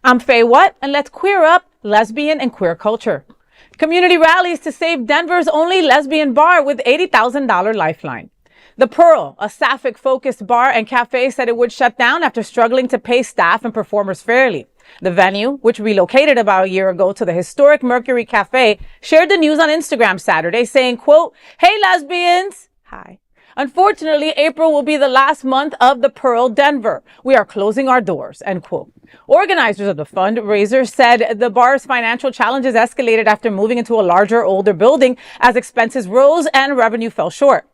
I'm Faye What, and let's queer up lesbian and queer culture. Community rallies to save Denver's only lesbian bar with $80,000 Lifeline. The Pearl, a sapphic-focused bar and cafe, said it would shut down after struggling to pay staff and performers fairly. The venue, which relocated about a year ago to the historic Mercury Cafe, shared the news on Instagram Saturday, saying, quote, "Hey, lesbians." Hi. "Unfortunately, April will be the last month of the Pearl Denver. We are closing our doors," end quote. Organizers of the fundraiser said the bar's financial challenges escalated after moving into a larger, older building as expenses rose and revenue fell short.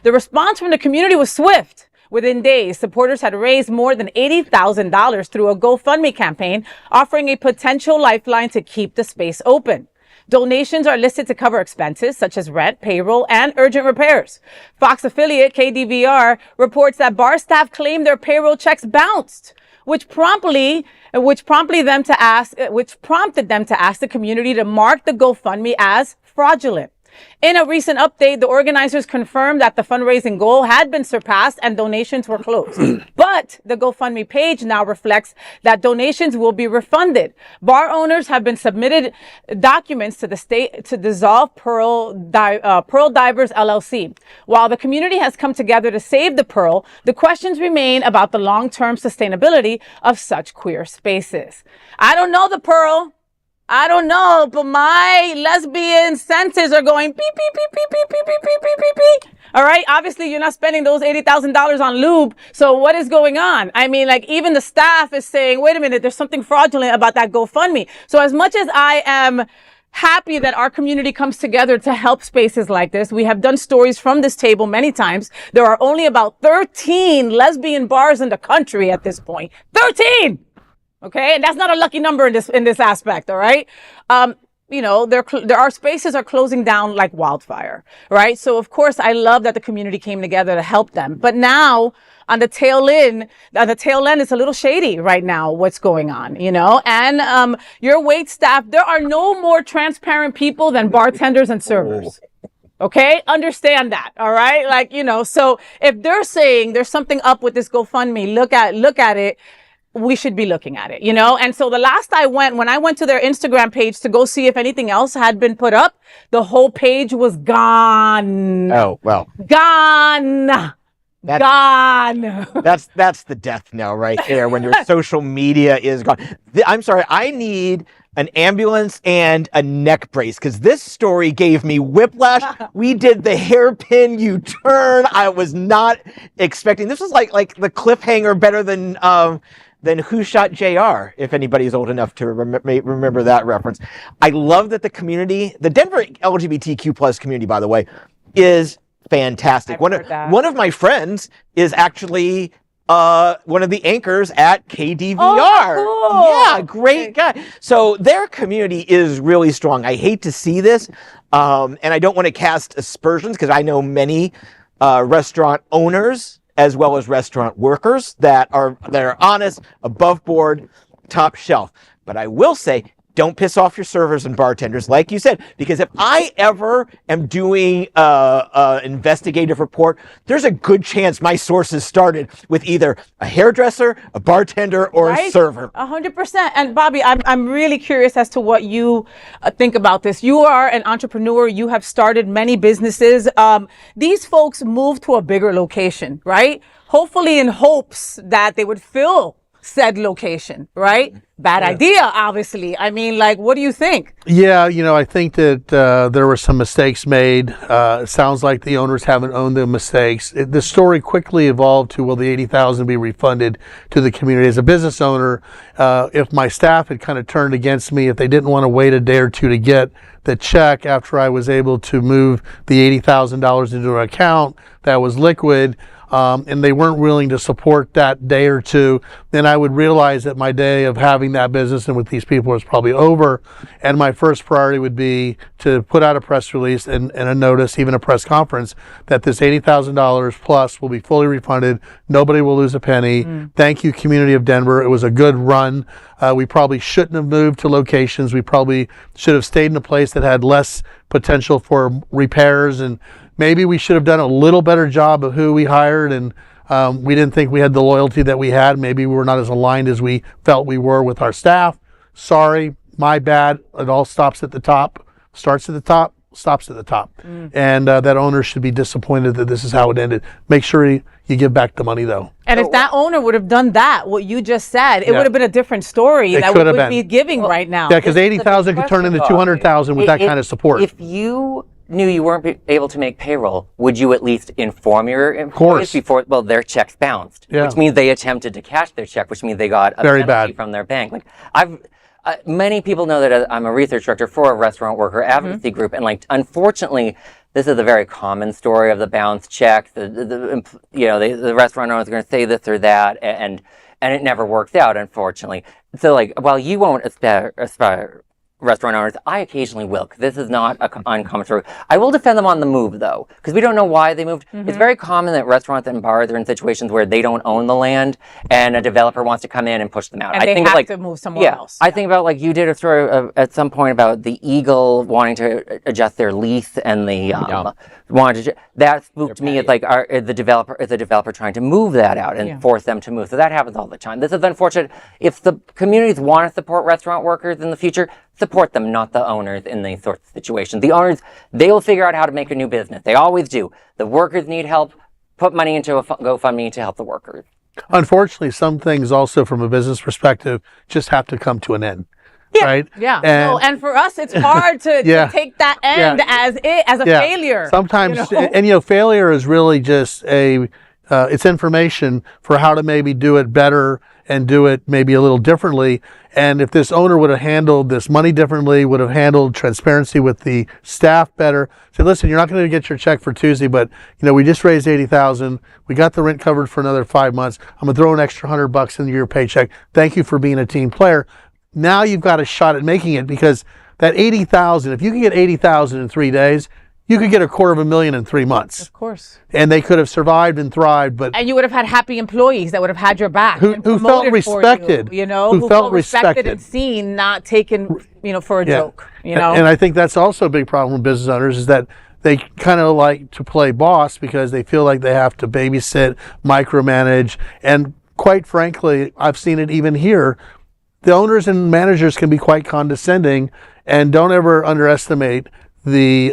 The response from the community was swift. Within days, supporters had raised more than $80,000 through a GoFundMe campaign, offering a potential lifeline to keep the space open. Donations are listed to cover expenses such as rent, payroll, and urgent repairs. Fox affiliate KDVR reports that bar staff claimed their payroll checks bounced, which prompted them to ask the community to mark the GoFundMe as fraudulent. In a recent update, the organizers confirmed that the fundraising goal had been surpassed and donations were closed. But the GoFundMe page now reflects that donations will be refunded. Bar owners have been submitted documents to the state to dissolve Pearl Divers LLC. While the community has come together to save the Pearl, the questions remain about the long-term sustainability of such queer spaces. I don't know the Pearl. I don't know, but my lesbian senses are going beep, beep, beep, beep, beep, beep, beep, beep, beep, beep, beep. All right. Obviously, you're not spending those $80,000 on lube. So what is going on? I mean, like, even the staff is saying, wait a minute, there's something fraudulent about that GoFundMe. So as much as I am happy that our community comes together to help spaces like this, we have done stories from this table many times. There are only about 13 lesbian bars in the country at this point. 13! Okay, and that's not a lucky number in this aspect. All right, our spaces are closing down like wildfire. Right, so of course I love that the community came together to help them. But now on the tail end, it's a little shady right now. What's going on? And your wait staff. There are no more transparent people than bartenders and servers. Okay, understand that. All right, so if they're saying there's something up with this GoFundMe, look at it. We should be looking at it, And so the last when I went to their Instagram page to go see if anything else had been put up, the whole page was gone. Oh, well. Gone. Gone. That's the death knell right there when your social media is gone. I'm sorry, I need an ambulance and a neck brace because this story gave me whiplash. We did the hairpin U-turn. I was not expecting. This was like the cliffhanger better than Who Shot JR, if anybody's old enough to remember that reference. I love that the community, the Denver LGBTQ plus community, by the way, is fantastic. One of my friends is actually one of the anchors at KDVR. Oh, cool. Yeah, great guy. So their community is really strong. I hate to see this, and I don't want to cast aspersions because I know many restaurant owners as well as restaurant workers that are honest, above board, top shelf. But I will say, don't piss off your servers and bartenders, like you said, because if I ever am doing an investigative report, there's a good chance my sources started with either a hairdresser, a bartender, or a server. 100%. And Bobby, I'm really curious as to what you think about this. You are an entrepreneur. You have started many businesses. These folks moved to a bigger location, right? Hopefully in hopes that they would fill said location, right? Bad idea, obviously. I mean, what do you think? Yeah, I think that there were some mistakes made. It sounds like the owners haven't owned the mistakes. The story quickly evolved to, will the $80,000 be refunded to the community? As a business owner, if my staff had kind of turned against me, if they didn't want to wait a day or two to get the check after I was able to move the $80,000 into an account that was liquid, and they weren't willing to support that day or two, then I would realize that my day of having that business and with these people was probably over. And my first priority would be to put out a press release and a notice, even a press conference, that this $80,000 plus will be fully refunded. Nobody will lose a penny. Thank you, community of Denver. It was a good run. We probably shouldn't have moved to locations. We probably should have stayed in a place that had less potential for repairs, and maybe we should have done a little better job of who we hired, and we didn't think we had the loyalty that we had. Maybe we were not as aligned as we felt we were with our staff. sorry, my bad. It all stops at the top, starts at the top, stops at the top. And that owner should be disappointed that this is how it ended. Make sure you give back the money, though. And if that owner would have done that, what you just said, it Yeah. would have been a different story It that could we have would been. be giving right now. Yeah, because 80,000 could turn into 200,000 with that kind of support. If you knew you weren't able to make payroll, would you at least inform your employees before? Well, their checks bounced, Yeah. which means they attempted to cash their check, which means they got a Very penalty bad. from their bank. Like many people know that I'm a research director for a restaurant worker advocacy group, and like unfortunately, this is a very common story of the bounce check. The restaurant owners are going to say this or that, and it never works out, unfortunately. So like, while you won't aspire restaurant owners, I occasionally will, because this is not an uncommon story. I will defend them on the move, though, because we don't know why they moved. It's very common that restaurants and bars are in situations where they don't own the land, and a developer wants to come in and push them out. And I they think have to move somewhere else. I think about, like, you did a story at some point about the Eagle wanting to adjust their lease, and the wanted to. That spooked me. It's like, is the developer trying to move that out and force them to move? So that happens all the time. This is unfortunate. If the communities want to support restaurant workers in the future, support them, not the owners in these sorts of situations. The owners, they will figure out how to make a new business. They always do. The workers need help. Put money into a GoFundMe to help the workers. Unfortunately, some things also from a business perspective just have to come to an end. Yeah. Right? Yeah. And, And for us, it's hard to take that end as a failure. Sometimes, you know? and failure is really just it's information for how to maybe do it better and do it maybe a little differently. And if this owner would have handled this money differently, would have handled transparency with the staff better, say, listen, you're not going to get your check for Tuesday, but we just raised 80,000. We got the rent covered for another 5 months. I'm going to throw an extra $100 into your paycheck. Thank you for being a team player. Now you've got a shot at making it, because that 80,000, if you can get 80,000 in 3 days, you could get $250,000 in 3 months. Of course. And they could have survived and thrived, but And you would have had happy employees that would have had your back. Who and felt promoted for respected, you, who felt respected. and seen, not taken, for a joke. And I think that's also a big problem with business owners, is that they kind of like to play boss because they feel like they have to babysit, micromanage, and quite frankly, I've seen it even here. The owners and managers can be quite condescending, and don't ever underestimate the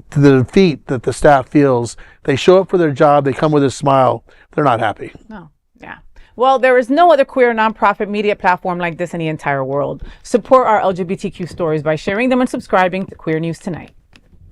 defeat that the staff feels. They show up for their job, they come with a smile, they're not happy. No. Yeah. Well, there is no other queer nonprofit media platform like this in the entire world. Support our LGBTQ stories by sharing them and subscribing to Queer News Tonight.